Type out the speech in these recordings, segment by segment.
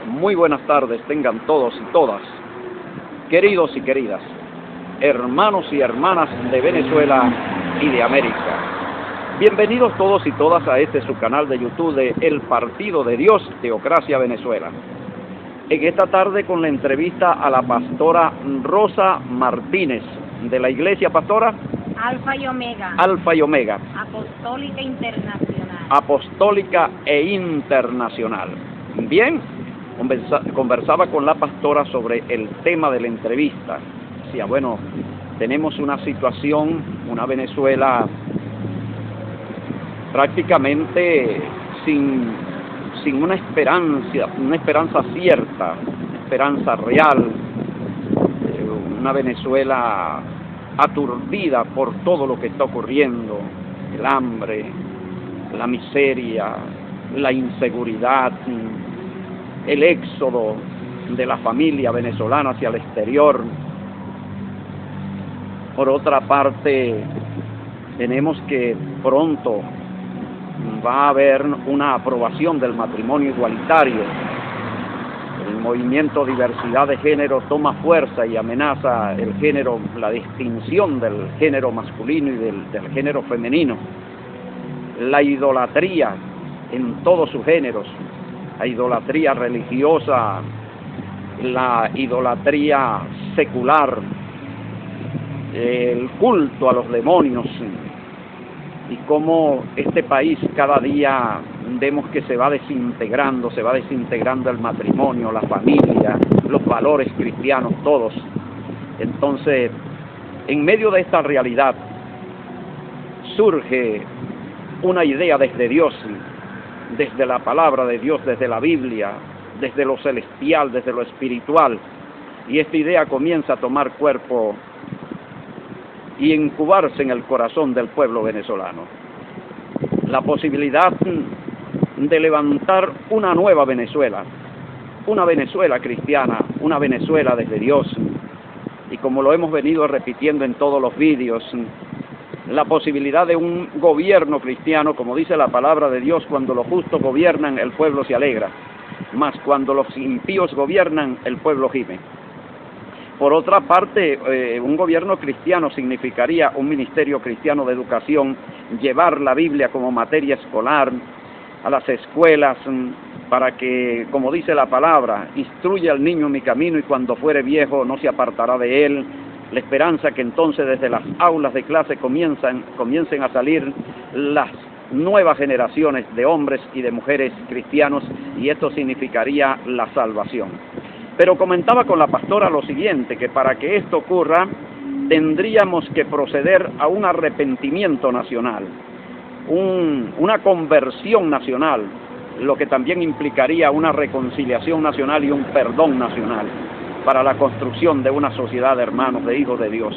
Muy buenas tardes tengan todos y todas, queridos y queridas, hermanos y hermanas de Venezuela y de América. Bienvenidos todos y todas a este su canal de YouTube de El Partido de Dios, Teocracia Venezuela. En esta tarde con la entrevista a la pastora Rosa Martínez, de la iglesia, pastora Alfa y Omega. Alfa y Omega. Apostólica Internacional. Apostólica e Internacional. Bien, conversaba con la pastora sobre el tema de la entrevista. Decía, bueno, tenemos una situación, una Venezuela prácticamente sin una esperanza cierta, una esperanza real, una Venezuela aturdida por todo lo que está ocurriendo, el hambre, la miseria, la inseguridad, el éxodo de la familia venezolana hacia el exterior. Por otra parte, tenemos que pronto va a haber una aprobación del matrimonio igualitario. El movimiento Diversidad de Género toma fuerza y amenaza el género, la distinción del género masculino y del género femenino. La idolatría en todos sus géneros, la idolatría religiosa, la idolatría secular, el culto a los demonios, y cómo este país cada día vemos que se va desintegrando el matrimonio, la familia, los valores cristianos, todos. Entonces, en medio de esta realidad, surge una idea desde Dios, desde la palabra de Dios, desde la Biblia, desde lo celestial, desde lo espiritual, y esta idea comienza a tomar cuerpo y incubarse en el corazón del pueblo venezolano. La posibilidad de levantar una nueva Venezuela, una Venezuela cristiana, una Venezuela desde Dios, y como lo hemos venido repitiendo en todos los vídeos, la posibilidad de un gobierno cristiano, como dice la palabra de Dios, cuando los justos gobiernan, el pueblo se alegra, mas cuando los impíos gobiernan, el pueblo gime. Por otra parte, un gobierno cristiano significaría un ministerio cristiano de educación, llevar la Biblia como materia escolar a las escuelas, para que, como dice la palabra, instruya al niño en mi camino y cuando fuere viejo no se apartará de él. La esperanza que entonces desde las aulas de clase comiencen a salir las nuevas generaciones de hombres y de mujeres cristianos, y esto significaría la salvación. Pero comentaba con la pastora lo siguiente, que para que esto ocurra tendríamos que proceder a un arrepentimiento nacional, una conversión nacional, lo que también implicaría una reconciliación nacional y un perdón nacional para la construcción de una sociedad de hermanos, de hijos de Dios.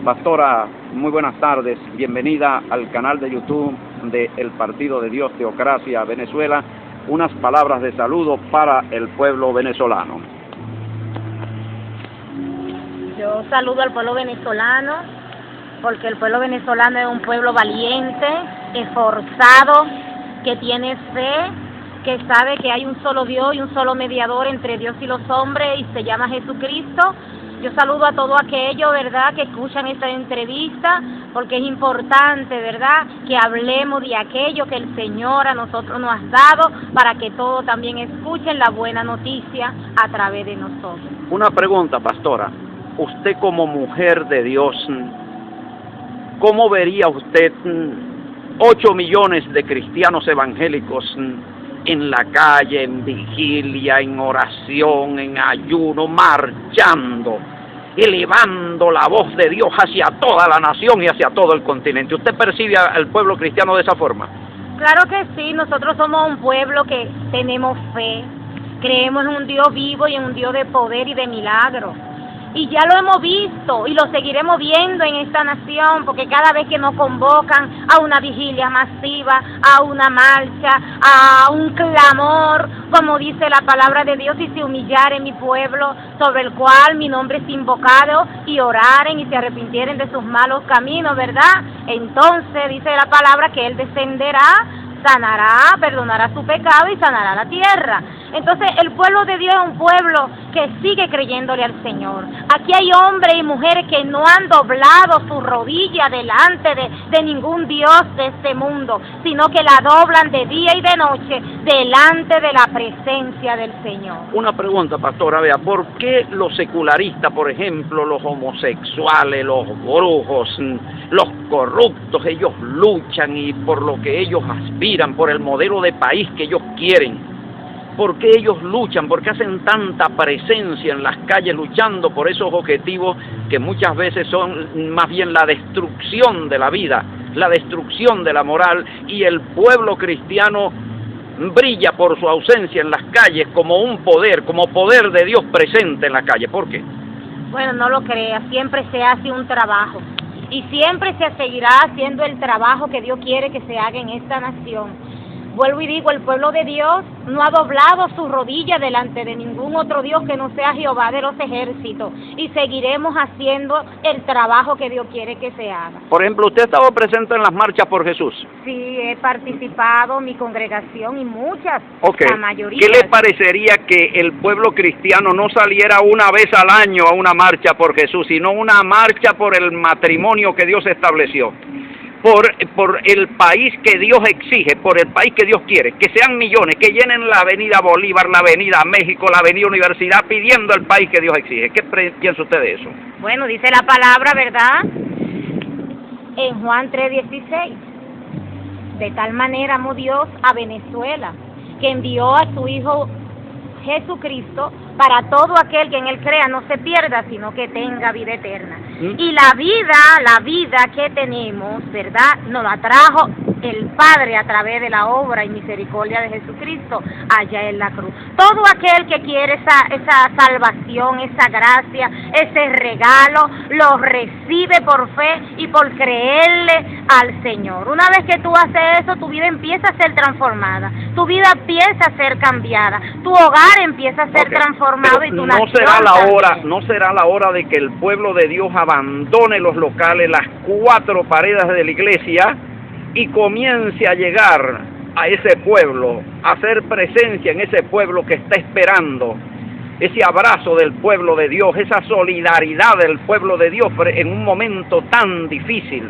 Pastora, muy buenas tardes, bienvenida al canal de YouTube de El Partido de Dios, Teocracia Venezuela. Unas palabras de saludo para el pueblo venezolano. Yo saludo al pueblo venezolano, porque el pueblo venezolano es un pueblo valiente, esforzado, que tiene fe, que sabe que hay un solo Dios y un solo mediador entre Dios y los hombres, y se llama Jesucristo. Yo saludo a todos aquellos, ¿verdad?, que escuchan esta entrevista, porque es importante, ¿verdad?, que hablemos de aquello que el Señor a nosotros nos ha dado, para que todos también escuchen la buena noticia a través de nosotros. Una pregunta, pastora. Usted como mujer de Dios, ¿cómo vería usted 8 millones de cristianos evangélicos en la calle, en vigilia, en oración, en ayuno, marchando, elevando la voz de Dios hacia toda la nación y hacia todo el continente? ¿Usted percibe al pueblo cristiano de esa forma? Claro que sí, nosotros somos un pueblo que tenemos fe, creemos en un Dios vivo y en un Dios de poder y de milagros. Y ya lo hemos visto y lo seguiremos viendo en esta nación, porque cada vez que nos convocan a una vigilia masiva, a una marcha, a un clamor, como dice la palabra de Dios, y se humillaren mi pueblo, sobre el cual mi nombre es invocado, y oraren y se arrepintieren de sus malos caminos, ¿verdad? Entonces dice la palabra que Él descenderá, sanará, perdonará su pecado y sanará la tierra. Entonces el pueblo de Dios es un pueblo que sigue creyéndole al Señor. Aquí hay hombres y mujeres que no han doblado su rodilla delante de ningún Dios de este mundo, sino que la doblan de día y de noche delante de la presencia del Señor. Una pregunta, pastora, vea, ¿por qué los secularistas, por ejemplo, los homosexuales, los brujos, los corruptos, ellos luchan y por lo que ellos aspiran, por el modelo de país que ellos quieren? ¿Por qué ellos luchan? ¿Por qué hacen tanta presencia en las calles luchando por esos objetivos que muchas veces son más bien la destrucción de la vida, la destrucción de la moral, y el pueblo cristiano brilla por su ausencia en las calles como un poder, como poder de Dios presente en la calle? ¿Por qué? Bueno, no lo creas, siempre se hace un trabajo y siempre se seguirá haciendo el trabajo que Dios quiere que se haga en esta nación. Vuelvo y digo, el pueblo de Dios no ha doblado su rodilla delante de ningún otro Dios que no sea Jehová de los ejércitos, y seguiremos haciendo el trabajo que Dios quiere que se haga. Por ejemplo, ¿usted ha estado presente en las marchas por Jesús? Sí, he participado, mi congregación y muchas, okay. La mayoría. ¿Qué le parecería que el pueblo cristiano no saliera una vez al año a una marcha por Jesús, sino una marcha por el matrimonio que Dios estableció? Por el país que Dios exige, por el país que Dios quiere, que sean millones, que llenen la avenida Bolívar, la avenida México, la avenida Universidad, pidiendo el país que Dios exige. ¿Qué piensa usted de eso? Bueno, dice la palabra, ¿verdad? En Juan 3:16, de tal manera amó Dios a Venezuela, que envió a su Hijo Jesucristo para todo aquel que en Él crea no se pierda, sino que tenga vida eterna. Y la vida que tenemos, ¿verdad?, nos la trajo el Padre a través de la obra y misericordia de Jesucristo allá en la cruz. Todo aquel que quiere esa salvación, esa gracia, ese regalo, lo recibe por fe y por creerle al Señor. Una vez que tú haces eso, tu vida empieza a ser transformada, tu vida empieza a ser cambiada, tu hogar empieza a ser transformado. Pero y tu no será la hora de que el pueblo de Dios abandone los locales, las cuatro paredes de la iglesia, y comience a llegar a ese pueblo, a hacer presencia en ese pueblo que está esperando ese abrazo del pueblo de Dios, esa solidaridad del pueblo de Dios en un momento tan difícil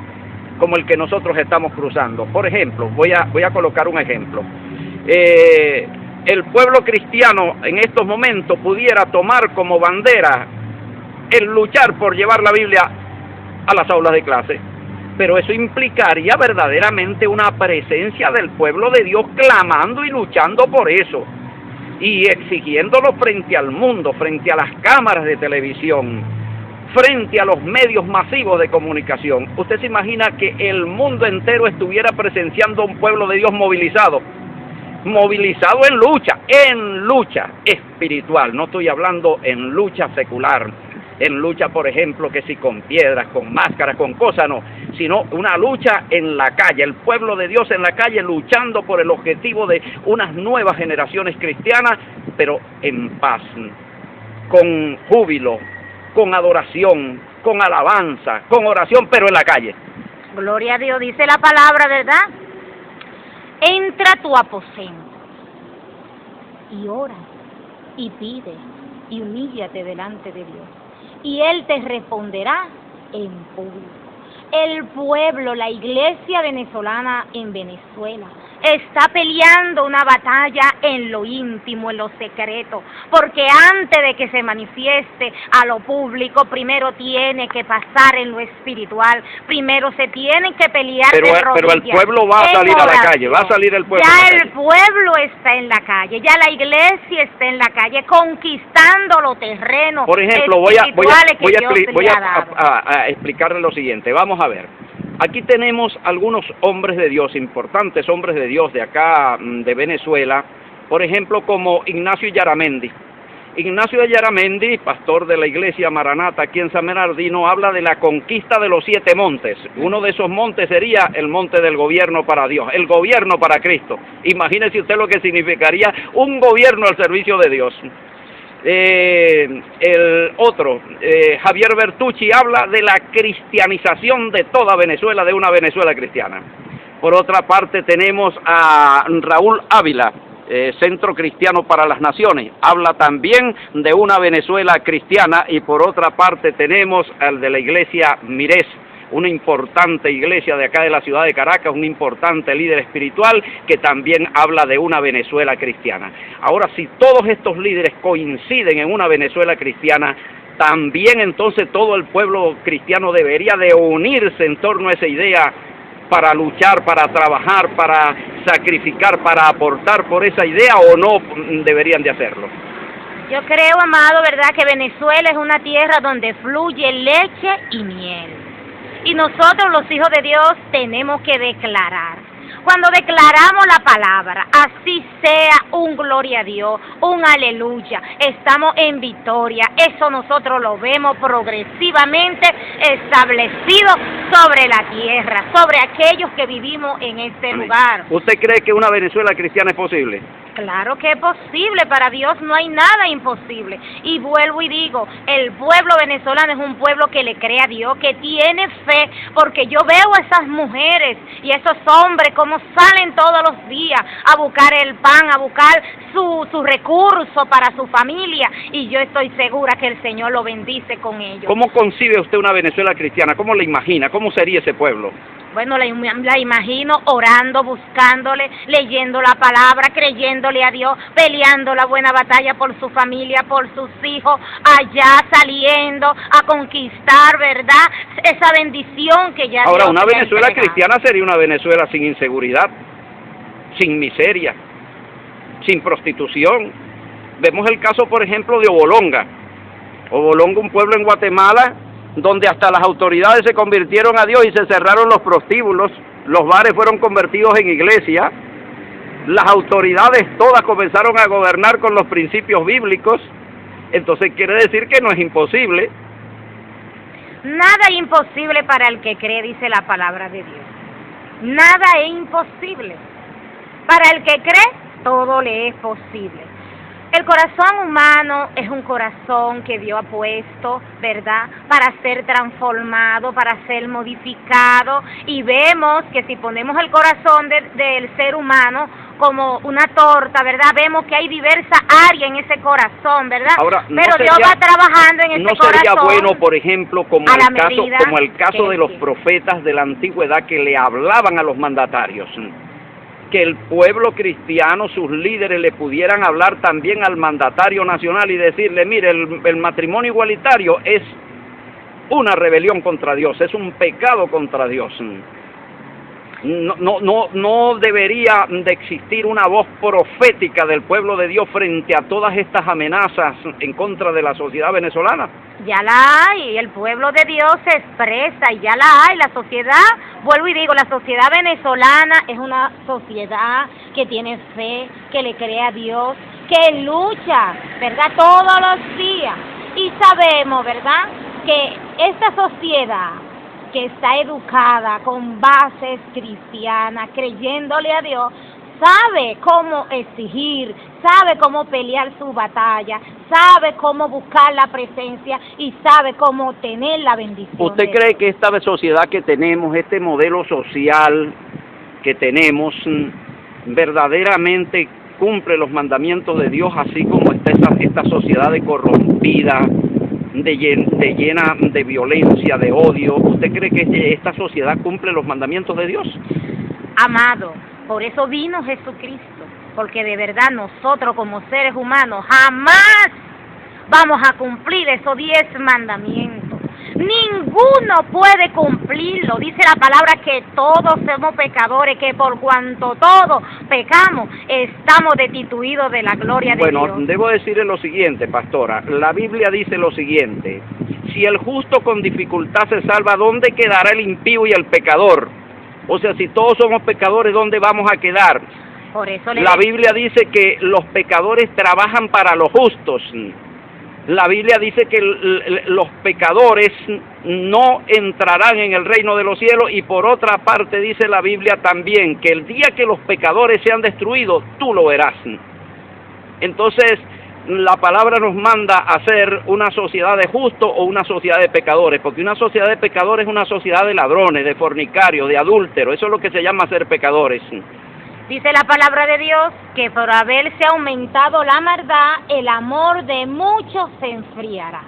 como el que nosotros estamos cruzando? Por ejemplo, voy a colocar un ejemplo. El pueblo cristiano en estos momentos pudiera tomar como bandera el luchar por llevar la Biblia a las aulas de clase, pero eso implicaría verdaderamente una presencia del pueblo de Dios clamando y luchando por eso, y exigiéndolo frente al mundo, frente a las cámaras de televisión, frente a los medios masivos de comunicación. ¿Usted se imagina que el mundo entero estuviera presenciando un pueblo de Dios movilizado en lucha espiritual? No estoy hablando en lucha secular, en lucha, por ejemplo, que si con piedras, con máscaras, con cosas, no, sino una lucha en la calle, el pueblo de Dios en la calle luchando por el objetivo de unas nuevas generaciones cristianas, pero en paz, con júbilo, con adoración, con alabanza, con oración, pero en la calle. Gloria a Dios, dice la palabra, ¿verdad? Entra a tu aposento y ora y pide y humíllate delante de Dios, y Él te responderá en público. El pueblo, la iglesia venezolana en Venezuela, está peleando una batalla en lo íntimo, en lo secreto, porque antes de que se manifieste a lo público, primero tiene que pasar en lo espiritual, primero se tiene que pelear de rodillas. Pero el pueblo va a salir a la calle, va a salir el pueblo. Ya el pueblo está en la calle, ya la iglesia está en la calle, conquistando los terrenos. Por ejemplo, voy a explicarle lo siguiente. Vamos a ver. Aquí tenemos algunos hombres de Dios, importantes hombres de Dios de acá, de Venezuela, por ejemplo, como Ignacio Yaramendi. Ignacio Yaramendi, pastor de la iglesia Maranata aquí en San Bernardino, habla de la conquista de los 7 montes. Uno de esos montes sería el monte del gobierno para Dios, el gobierno para Cristo. Imagínese usted lo que significaría un gobierno al servicio de Dios. El otro, Javier Bertucci, habla de la cristianización de toda Venezuela, de una Venezuela cristiana. Por otra parte tenemos a Raúl Ávila, Centro Cristiano para las Naciones, habla también de una Venezuela cristiana, y por otra parte tenemos al de la iglesia Mirés, una importante iglesia de acá de la ciudad de Caracas, un importante líder espiritual que también habla de una Venezuela cristiana. Ahora, si todos estos líderes coinciden en una Venezuela cristiana, también entonces todo el pueblo cristiano debería de unirse en torno a esa idea para luchar, para trabajar, para sacrificar, para aportar por esa idea, ¿o no deberían de hacerlo? Yo creo, amado, ¿verdad?, que Venezuela es una tierra donde fluye leche y miel. Y nosotros, los hijos de Dios, tenemos que declarar. Cuando declaramos la palabra, así sea, un gloria a Dios, un aleluya, estamos en victoria. Eso nosotros lo vemos progresivamente establecido sobre la tierra, sobre aquellos que vivimos en este lugar. ¿Usted cree que una Venezuela cristiana es posible? Claro que es posible, para Dios no hay nada imposible. Y vuelvo y digo, el pueblo venezolano es un pueblo que le cree a Dios, que tiene fe, porque yo veo a esas mujeres y esos hombres como salen todos los días a buscar el pan, a buscar su recurso para su familia, y yo estoy segura que el Señor lo bendice con ellos. ¿Cómo concibe usted una Venezuela cristiana? ¿Cómo la imagina? ¿Cómo sería ese pueblo? Bueno, la imagino orando, buscándole, leyendo la palabra, creyéndole a Dios, peleando la buena batalla por su familia, por sus hijos, allá saliendo a conquistar, ¿verdad?, esa bendición que ya Ahora, Dios una Venezuela entregado. cristiana sería una Venezuela sin inseguridad, sin miseria, sin prostitución. Vemos el caso, por ejemplo, de Obolonga. Obolonga, un pueblo en Guatemala donde hasta las autoridades se convirtieron a Dios y se cerraron los prostíbulos, los bares fueron convertidos en iglesia, las autoridades todas comenzaron a gobernar con los principios bíblicos. Entonces quiere decir que no es imposible. Nada es imposible para el que cree, dice la palabra de Dios. Nada es imposible. Para el que cree, todo le es posible. El corazón humano es un corazón que Dios ha puesto, ¿verdad?, para ser transformado, para ser modificado, y vemos que si ponemos el corazón del ser humano como una torta, ¿verdad?, vemos que hay diversas áreas en ese corazón, ¿verdad? Ahora, pero Dios va trabajando en ese corazón. ¿No sería bueno, por ejemplo, como el caso de los profetas de la antigüedad que le hablaban a los mandatarios, que el pueblo cristiano, sus líderes, le pudieran hablar también al mandatario nacional y decirle, mire, el matrimonio igualitario es una rebelión contra Dios, es un pecado contra Dios? No debería de existir una voz profética del pueblo de Dios frente a todas estas amenazas en contra de la sociedad venezolana. Ya la hay, el pueblo de Dios se expresa y ya la hay. La sociedad, vuelvo y digo, la sociedad venezolana es una sociedad que tiene fe, que le cree a Dios, que lucha, ¿verdad?, todos los días. Y sabemos, ¿verdad?, que esta sociedad que está educada con bases cristianas, creyéndole a Dios, sabe cómo exigir, sabe cómo pelear su batalla, sabe cómo buscar la presencia y sabe cómo tener la bendición. ¿Usted cree que esta sociedad que tenemos, este modelo social que tenemos, verdaderamente cumple los mandamientos de Dios, así como está esta sociedad de corrompida, llena de violencia, de odio? ¿Usted cree que esta sociedad cumple los mandamientos de Dios? Amado, por eso vino Jesucristo, porque de verdad nosotros como seres humanos jamás vamos a cumplir esos 10 mandamientos. Ninguno puede cumplirlo. Dice la palabra que todos somos pecadores, que por cuanto todos pecamos, estamos destituidos de la gloria de Dios. Bueno, debo decirle lo siguiente, pastora. La Biblia dice lo siguiente: si el justo con dificultad se salva, ¿dónde quedará el impío y el pecador? O sea, si todos somos pecadores, ¿dónde vamos a quedar? Por eso la Biblia dice que los pecadores trabajan para los justos. La Biblia dice que los pecadores no entrarán en el reino de los cielos, y por otra parte dice la Biblia también que el día que los pecadores sean destruidos, tú lo verás. Entonces, la palabra nos manda a ser una sociedad de justos o una sociedad de pecadores, porque una sociedad de pecadores es una sociedad de ladrones, de fornicarios, de adúlteros. Eso es lo que se llama ser pecadores. Dice la palabra de Dios que por haberse aumentado la maldad, el amor de muchos se enfriará.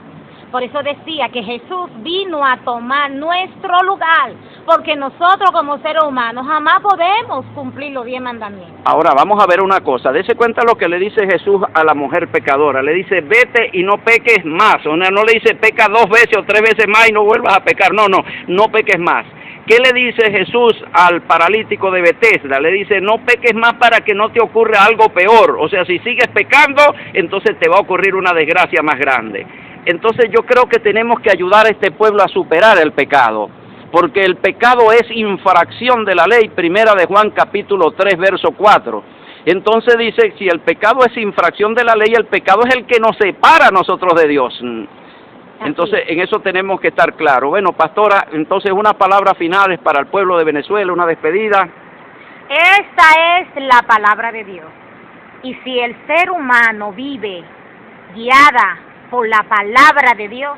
Por eso decía que Jesús vino a tomar nuestro lugar, porque nosotros como seres humanos jamás podemos cumplir los 10 mandamientos. Ahora vamos a ver una cosa, dése cuenta lo que le dice Jesús a la mujer pecadora, le dice vete y no peques más, no le dice peca 2 veces o 3 veces más y no vuelvas a pecar, no peques más. ¿Qué le dice Jesús al paralítico de Betesda? Le dice, no peques más para que no te ocurra algo peor. O sea, si sigues pecando, entonces te va a ocurrir una desgracia más grande. Entonces yo creo que tenemos que ayudar a este pueblo a superar el pecado, porque el pecado es infracción de la ley, primera de Juan capítulo 3, verso 4. Entonces dice, si el pecado es infracción de la ley, el pecado es el que nos separa a nosotros de Dios. Entonces, en eso tenemos que estar claros. Bueno, pastora, entonces unas palabras finales para el pueblo de Venezuela, una despedida. Esta es la palabra de Dios. Y si el ser humano vive guiada por la palabra de Dios,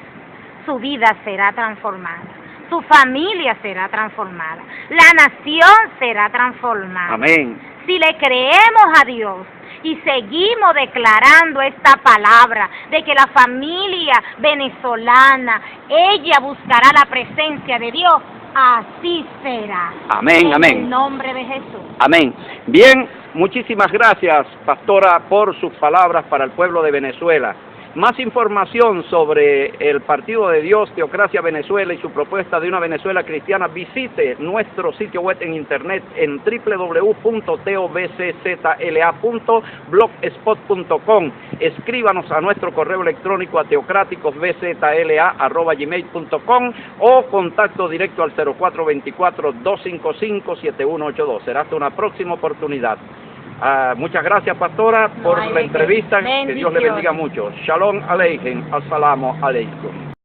su vida será transformada, su familia será transformada, la nación será transformada. Amén. Si le creemos a Dios y seguimos declarando esta palabra de que la familia venezolana, ella buscará la presencia de Dios, así será. Amén, amén. En el nombre de Jesús. Amén. Bien, muchísimas gracias, pastora, por sus palabras para el pueblo de Venezuela. Más información sobre el Partido de Dios, Teocracia Venezuela y su propuesta de una Venezuela cristiana, visite nuestro sitio web en internet en www.tobczla.blogspot.com. Escríbanos a nuestro correo electrónico a teocráticosbzla@gmail.com o contacto directo al 0424-255-7182. Será hasta una próxima oportunidad. Muchas gracias, pastora, por la entrevista. Que Dios le bendiga mucho. Shalom Aleichem. Assalamu alaikum.